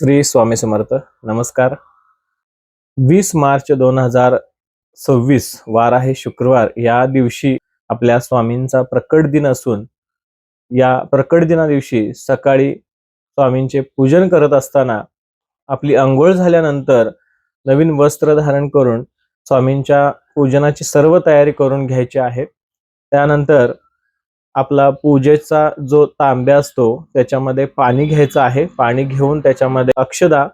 श्री स्वामी समर्थ. नमस्कार. 20 मार्च 2026 वार आहे शुक्रवार. या दिवशी आपल्या स्वामींचा प्रकट दिन असून या प्रकट दिना दिवशी सकाळी स्वामींचे पूजन करत असताना आपली अंघोळ झाल्यानंतर नवीन वस्त्र धारण करून स्वामींच्या पूजनाची सर्व तयारी करून घ्यायची आहे. त्यानंतर आपला पूजेचा जो तांब्या असतो त्याच्यामध्ये पाणी घ्यायचं आहे. पाणी घेऊन त्याच्यामध्ये अक्षदा,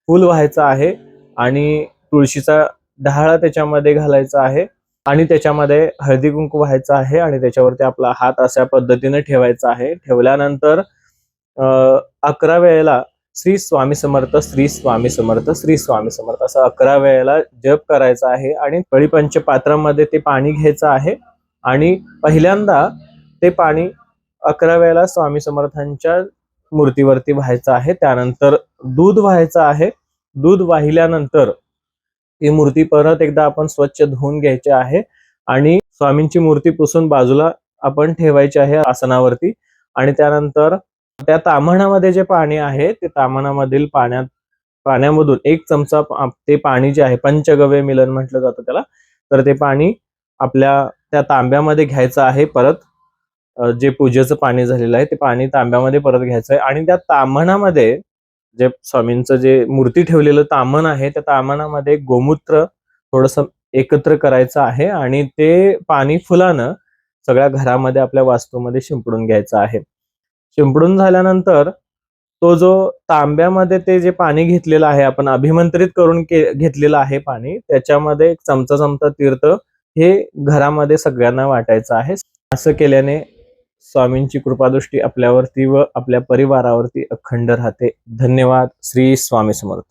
फूल व्हायचं आहे आणि तुळशीचा डहाळा त्याच्यामध्ये घालायचा आहे आणि त्याच्यामध्ये हळदी कुंकू व्हायचं आहे आणि त्याच्यावरती आपला हात अशा पद्धतीने ठेवायचा आहे. ठेवल्यानंतर 11 वेळेला श्री स्वामी समर्थ, श्री स्वामी समर्थ, श्री स्वामी समर्थ असं 11 वेळेला जप करायचा आहे आणि कळीपंच पात्रामध्ये ते पाणी घ्यायचं आहे आणि पहिल्यांदा ते पाणी 11 वेळेला स्वामी समर्थांच्या मूर्तीवरती व्हायचं आहे. त्यानंतर दूध व्हायचं आहे. दूध वाहिल्यानंतर ही मूर्ती परत एकदा आपण स्वच्छ धुवून घ्यायची आहे आणि स्वामींची मूर्ती पुसून बाजूला आपण ठेवायची आहे आसनावरती. आणि त्यानंतर त्या ताम्हणामध्ये जे पाणी आहे ते ताम्हणामधील पाण्यामधून 1 चमचा ते पाणी जे आहे, पंचगव्य मिलन म्हटलं जातं त्याला, तर ते पाणी आपल्या त्या तांब्यामध्ये घ्यायचं आहे. परत जे पूजेचं पाणी झालेलं आहे ते पाणी तांब्यामध्ये परत घ्यायचं आहे आणि त्या ताम्हणामध्ये जे स्वामींचं जे मूर्ती ठेवलेलं ताम्हण आहे त्या ताम्हणामध्ये गोमूत्र थोडंसं एकत्र करायचं आहे आणि ते पाणी फुलानं सगळ्या घरामध्ये आपल्या वास्तूमध्ये शिंपडून घ्यायचं आहे. शिंपडून झाल्यानंतर तो जो तांब्यामध्ये ते जे पाणी घेतलेलं आहे, आपण अभिमंत्रित करून घेतलेलं आहे पाणी, त्याच्यामध्ये 1 चमचा तीर्थ हे घरामध्ये सगळ्यांना वाटायचं आहे. असं केल्याने स्वामींची कृपादृष्टी आपल्यावरती व आपल्या परिवारावरती अखंड राहते. धन्यवाद. श्री स्वामी समर्थ.